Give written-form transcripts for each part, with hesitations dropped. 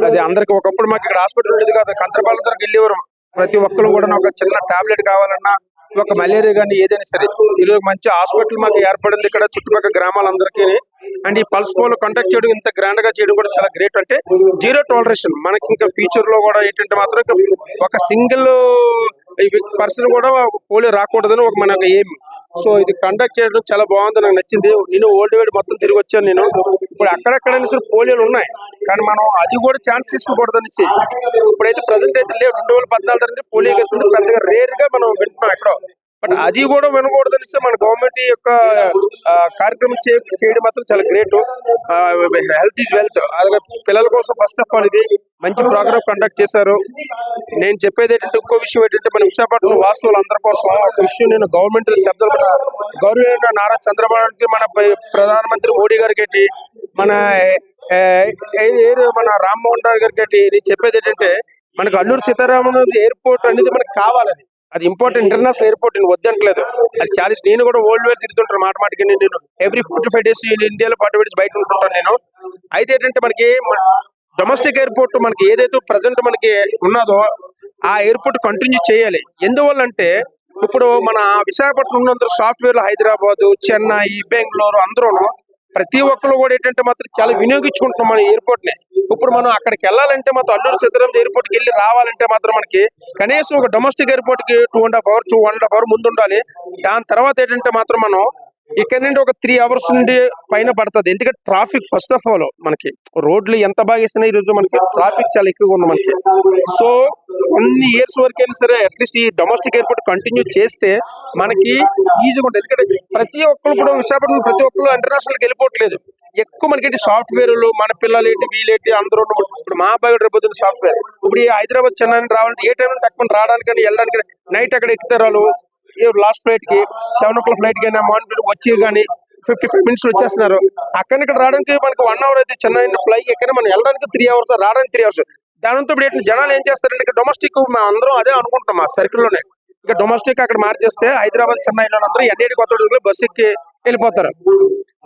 అది అందరికి ఒకప్పుడు మాకు ఇక్కడ హాస్పిటల్ ఉండేది కాదు, కంచరపాలెం దగ్గరికి వెళ్ళేవారు. ప్రతి ఒక్కరు కూడా ఒక చిన్న టాబ్లెట్ కావాలన్నా, ఒక మలేరియా కానీ ఏదైనా సరే, ఈరోజు మంచి హాస్పిటల్ మాకు ఏర్పడింది ఇక్కడ చుట్టుపక్కల గ్రామాలందరికీ. అండ్ ఈ పల్స్ పోలియో కండక్ట్ చేయడం, ఇంత గ్రాండ్ గా చేయడం కూడా చాలా గ్రేట్. అంటే జీరో టాలరేషన్. మనకి ఇంకా ఫ్యూచర్ లో కూడా ఏంటంటే మాత్రం ఒక సింగిల్ పర్సన్ కూడా పోలియో రాకూడదని ఒక మన ఎయిమ్. సో ఇది కండక్ట్ చేయడం చాలా బాగుంది, నాకు నచ్చింది. నేను ఓల్డ్ వేడ్ మొత్తం తిరిగి వచ్చాను. నేను ఇప్పుడు అక్కడెక్కడైనా సరే పోలియోలు ఉన్నాయి, కానీ మనం అది కూడా ఛాన్స్ తీసుకోకూడదనేసి ఇప్పుడైతే ప్రజెంట్ అయితే లేవు. 2014 తర్వాత పోలియో కేసులు పెద్దగా రేర్ గా మనం వింటున్నాం ఎక్కడో. బట్ అది కూడా వినకూడదనేసి మన గవర్నమెంట్ యొక్క కార్యక్రమం చేయడం మాత్రం చాలా గ్రేట్. Health is wealth. అలాగే పిల్లల కోసం ఫస్ట్ ఆఫ్ ఆల్ ఇది మంచి ప్రోగ్రామ్ కండక్ట్ చేశారు. నేను చెప్పేది ఏంటంటే, ఇంకో విషయం ఏంటంటే, మన విశాఖపట్నం వాసువులు అందరి కోసం ఒక విషయం నేను గవర్నమెంట్ చెప్తాను. గౌరవ నారా చంద్రబాబు నాయుడు, మన ప్రధానమంత్రి మోడీ గారికి, మన మన రామ్మోహన్ రావు గారికి నేను చెప్పేది ఏంటంటే, మనకు అల్లూరు సీతారామన్ ఎయిర్పోర్ట్ అనేది మనకు కావాలి. అది ఇంపార్టెంట్ ఇంటర్నేషనల్ ఎయిర్పోర్ట్. నేను వద్దనట్లేదు, అది చాలా. నేను కూడా వరల్డ్ వైడ్ తిరుగుతుంటాను మాటికి. నేను ఎవ్రీ 45 days ఇండియాలో 40 days బయట ఉంటుంటాను నేను. అయితే ఏంటంటే, మనకి డొమెస్టిక్ ఎయిర్పోర్ట్ మనకి ఏదైతే ప్రజెంట్ మనకి ఉన్నదో ఆ ఎయిర్పోర్ట్ కంటిన్యూ చేయాలి. ఎందువల్ల అంటే, ఇప్పుడు మన విశాఖపట్నం ఉన్నందరూ సాఫ్ట్వేర్లు హైదరాబాద్, చెన్నై, బెంగళూరు అందరూ ప్రతి ఒక్కరు కూడా ఏంటంటే మాత్రం చాలా వినియోగించుకుంటున్నాం మన ఎయిర్పోర్ట్ ని. ఇప్పుడు మనం అక్కడికి వెళ్ళాలంటే మాత్రం అల్లూరు సీతారామన్ ఎయిర్పోర్ట్ కి వెళ్ళి రావాలంటే మాత్రం మనకి కనీసం ఒక డొమెస్టిక్ ఎయిర్పోర్ట్ కి 2.5 hours ముందు ఉండాలి. దాని తర్వాత ఏంటంటే మాత్రం మనం ఇక్కడ నుండి ఒక 3 hours నుండి పైన పడుతుంది. ఎందుకంటే ట్రాఫిక్ ఫస్ట్ ఆఫ్ ఆల్ మనకి రోడ్లు ఎంత బాగా ఇస్తున్నాయి, ఈ రోజు మనకి ట్రాఫిక్ చాలా ఎక్కువగా ఉంది మనకి. సో కొన్ని ఇయర్స్ వరకైనా సరే అట్లీస్ట్ ఈ డొమెస్టిక్ ఎయిర్పోర్ట్ కంటిన్యూ చేస్తే మనకి ఈజీగా ఉంటుంది. ఎందుకంటే ప్రతి ఒక్కరు కూడా విశాఖపట్నం ప్రతి ఒక్కరు ఇంటర్నేషనల్కి వెళ్ళిపోవట్లేదు. ఎక్కువ మనకి సాఫ్ట్వేర్లు, మన పిల్లలు ఏంటి వీళ్ళేంటి అందరూ. ఇప్పుడు మా అబ్బాయి రేపు సాఫ్ట్వేర్. ఇప్పుడు ఈ హైదరాబాద్ చెన్నై రావాలంటే ఏ టైం తక్కువ రావడానికి వెళ్ళడానికి నైట్ అక్కడ ఎక్కుతారు. లాస్ట్ ఫ్లైట్ కి 7 o'clock ఫ్లైట్ కి మార్నింగ్ వచ్చి కానీ 55 minutes వచ్చేస్తున్నారు. అక్కడ ఇక్కడ రావడానికి మనకి 1 hour అయితే చెన్నై ఫ్లై ఎక్కడ మనం వెళ్ళడానికి 3 hours, రావడానికి 3 hours. దానితో ఇప్పుడు జనాలు ఏం చేస్తారంటే, ఇక్కడ డొమెస్టిక్ అందరం అదే అనుకుంటాం మా సర్కిల్ లోనే. ఇక డొమెస్టిక్ అక్కడ మార్చేస్తే హైదరాబాద్ చెన్నైలో అందరూ ఎన్ఐడి కొత్త బస్సు ఎక్కి వెళ్ళిపోతారు.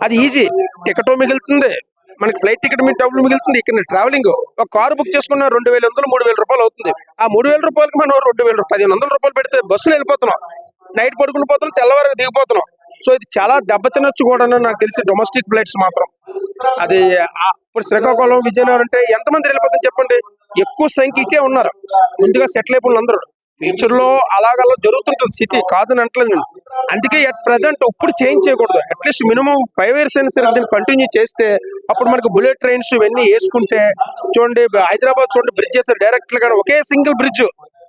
అది ఈజీ. టికెట్ మిగులుతుంది మనకి, ఫ్లైట్ టికెట్ మీ డబ్బులు మిగులుతుంది. ఇక్కడ ట్రావెలింగ్ ఒక కారు బుక్ చేసుకున్న 2,100 3,000 రూపాయలు అవుతుంది. ఆ 3,000 రూపాయలకి మనం 1,500 రూపాయలు పెడితే బస్సులు వెళ్ళిపోతున్నాం, నైట్ పడుకుని పోతున్నాం, తెల్లవారికి దిగిపోతున్నాం. సో ఇది చాలా దెబ్బతినొచ్చు కూడా నాకు తెలిసి డొమెస్టిక్ ఫ్లైట్స్ మాత్రం. అది ఇప్పుడు శ్రీకాకుళం, విజయనగరం అంటే ఎంతమంది వెళ్ళిపోతుంది చెప్పండి? ఎక్కువ సంఖ్యకే ఉన్నారు ముందుగా సెటిల్ అయిపోయిన అందరూ. ఫ్యూచర్ లో అలాగలా జరుగుతుంటుంది, సిటీ కాదని అంటలేదు నేను. అందుకే అట్ ప్రెసెంట్ ఇప్పుడు చేంజ్ చేయకూడదు. అట్లీస్ట్ మినిమం 5 years అయినా సరే దీన్ని కంటిన్యూ చేస్తే అప్పుడు మనకి బుల్లెట్ ట్రైన్స్ ఇవన్నీ వేసుకుంటే చూడండి. హైదరాబాద్ చూడండి, బ్రిడ్జ్ చేస్తారు డైరెక్ట్ గా, ఒకే సింగిల్ బ్రిడ్జ్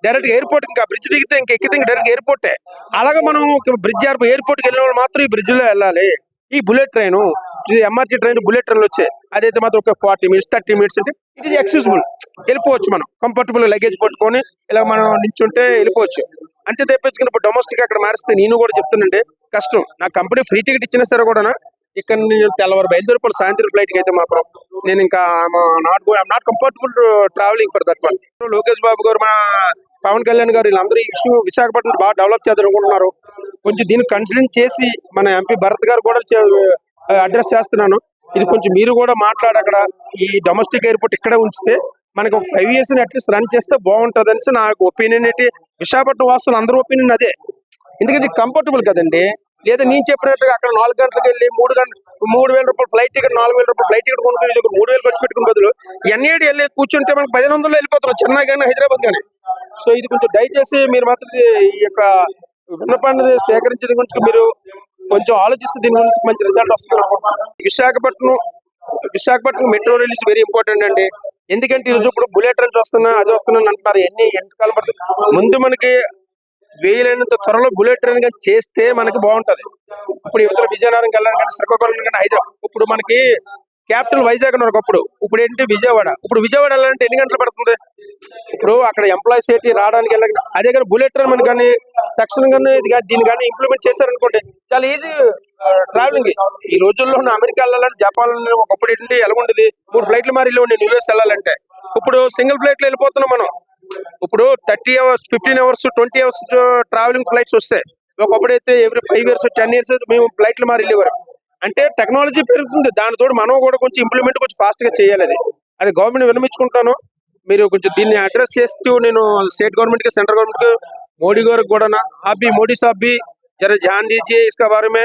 డైరెక్ట్ ఎయిర్పోర్ట్. ఇంకా బ్రిడ్జ్ దిగితే ఇంకా ఎక్కితే డైరెక్ట్ ఎయిర్పోర్టే. అలాగే మనం బ్రిడ్జ్ ఎయిర్పోర్ట్ కి వెళ్ళిన వాళ్ళు మాత్రం ఈ బ్రిడ్జ్ లో వెళ్ళాలి. ఈ bullet train, MRT train, bullet ట్రైన్లు వచ్చాయి. అదైతే మాత్రం ఒక 40 minutes 30 minutes అంటే ఇట్ ఈస్ ఎక్సెసిబుల్. వెళ్ళిపోవచ్చు మనం కంఫర్టబుల్ లగేజ్ పట్టుకొని ఇలా మనం నించుంటే వెళ్ళిపోవచ్చు. అంతే తెప్పించుకుని ఇప్పుడు డొమెస్టిక్ అక్కడ మారిస్తే నేను కూడా చెప్తానండి కష్టం. నా కంపెనీ ఫ్రీ టికెట్ ఇచ్చినా సరే కూడా ఇక్కడ నేను తెల్లవారు బయలుదేరిపోవాలి సాయంత్రం ఫ్లైట్ కి అయితే మాత్రం నేను ఇంకా not comfortable travelling for that one. Lokesh Babu గారు, మన పవన్ కళ్యాణ్ గారు వీళ్ళందరూ ఈ ఇష్యూ విశాఖపట్నం బాగా డెవలప్ చేద్దాం అనుకుంటున్నారు. కొంచెం దీన్ని కన్సిడర్ చేసి మన ఎంపీ భరత్ గారు కూడా అడ్రస్ చేస్తున్నాను. ఇది కొంచెం మీరు కూడా మాట్లాడి అక్కడ ఈ డొమెస్టిక్ ఎయిర్పోర్ట్ ఇక్కడే ఉంచితే మనకి ఒక 5 years అట్లీస్ట్ రన్ చేస్తే బాగుంటుంది అనేసి నాకు ఒపీనియన్. ఏంటి విశాఖపట్నం వాసులు అందరూ ఒపీనియన్ అదే. ఎందుకంటే కంఫర్టబుల్ కదండి. లేదా నేను చెప్పినట్టుగా అక్కడ 4 గంటలకు వెళ్ళి 3,000 రూపాయలు ఫ్లైట్ టికెట్, 4,000 రూపాయలు ఫ్లైట్ టికెట్ కొనుక్కుని 3,000 ఖర్చు పెట్టుకునే బదులు ఎన్ఐడి వెళ్ళి కూర్చుంటే మనకు 1,500 వెళ్ళిపోతున్నాం, చెన్నై కానీ హైదరాబాద్ కానీ. సో ఇది కొంచెం దయచేసి మీరు మాత్రం ఈ యొక్క విన్నపాన్ని సేకరించడం గురించి మీరు కొంచెం ఆలోచిస్తే దీని గురించి మంచి రిజల్ట్ వస్తుంది. Visakhapatnam metro rail is very important అండి. ఎందుకంటే ఈరోజు ఇప్పుడు బుల్లెట్ ట్రైన్స్ వస్తున్నాయి, అది వస్తున్నాయి అంటున్నారు. ఎన్ని ఎంతకాలం పడుతుంది? ముందు మనకి వీలైనంత త్వరలో బుల్లెట్ ట్రైన్ గా చేస్తే మనకి బాగుంటది. ఇప్పుడు ఇవతల విజయనగరం వెళ్ళాలి కానీ, శ్రీకాకుళం కానీ, హైదరాబాద్. ఇప్పుడు మనకి క్యాపిటల్ వైజాగ్ అన్నారు ఒకప్పుడు, ఇప్పుడు ఏంటి విజయవాడ. ఇప్పుడు విజయవాడ వెళ్ళాలంటే ఎన్ని గంటలు పడుతుంది? ఇప్పుడు అక్కడ ఎంప్లాయీస్ ఏంటి రావడానికి వెళ్ళాలి. అదే కానీ బుల్లెట్ ట్రైన్ మనకి కానీ తక్షణంగానే దీన్ని కానీ ఇంప్లిమెంట్ చేశారనుకోండి చాలా ఈజీ ట్రావెలింగ్. ఈ రోజుల్లో అమెరికా వెళ్ళాలంటే, జపాన్ ఒకప్పుడు ఏంటి ఎలాగుండేది, 3 ఫ్లైట్లు మారి యూఎస్ వెళ్ళాలంటే. ఇప్పుడు సింగిల్ ఫ్లైట్ లో వెళ్ళిపోతున్నాం మనం. ఇప్పుడు 30 hours 15 hours 20 hours travelling flights వస్తాయి. ఒకప్పుడైతే ఎవ్రీ 5 years 10 years మేము ఫ్లైట్లు మారి వెళ్ళేవారు. అంటే టెక్నాలజీ పెరుగుతుంది, దానితో మనం కూడా కొంచెం ఇంప్లిమెంట్ కొంచెం ఫాస్ట్ గా చేయాలి. అది అది గవర్నమెంట్ విన్నమించుకుంటాను. మీరు కొంచెం దీన్ని అడ్రస్ చేస్తూ నేను स्टेट गवर्नमेंट के सेंट्रल गवर्नमेंट के मोदी गाరికి కూడా ना आप भी मोदी साहब भी जरा ध्यान दीजिए इसका बारे में.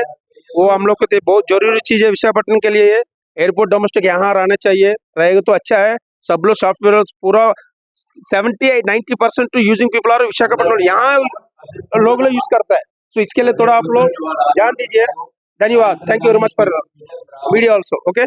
वो हम लोग को तो बहुत जरूरी चीज है विशाखापट्टनम के लिए. ये एयरपोर्ट डोमेस्टिक यहाँ रहना चाहिए, रहेगा तो अच्छा है. सब लोग सॉफ्टवेयर पूरा 70-90% यूजिंग पीपल आर विशाखापट्टनम, यहाँ लोग यूज करता है. सो इसके लिए थोड़ा आप लोग ध्यान दीजिए. धन्यवाद. Thank you very much for video also. Okay.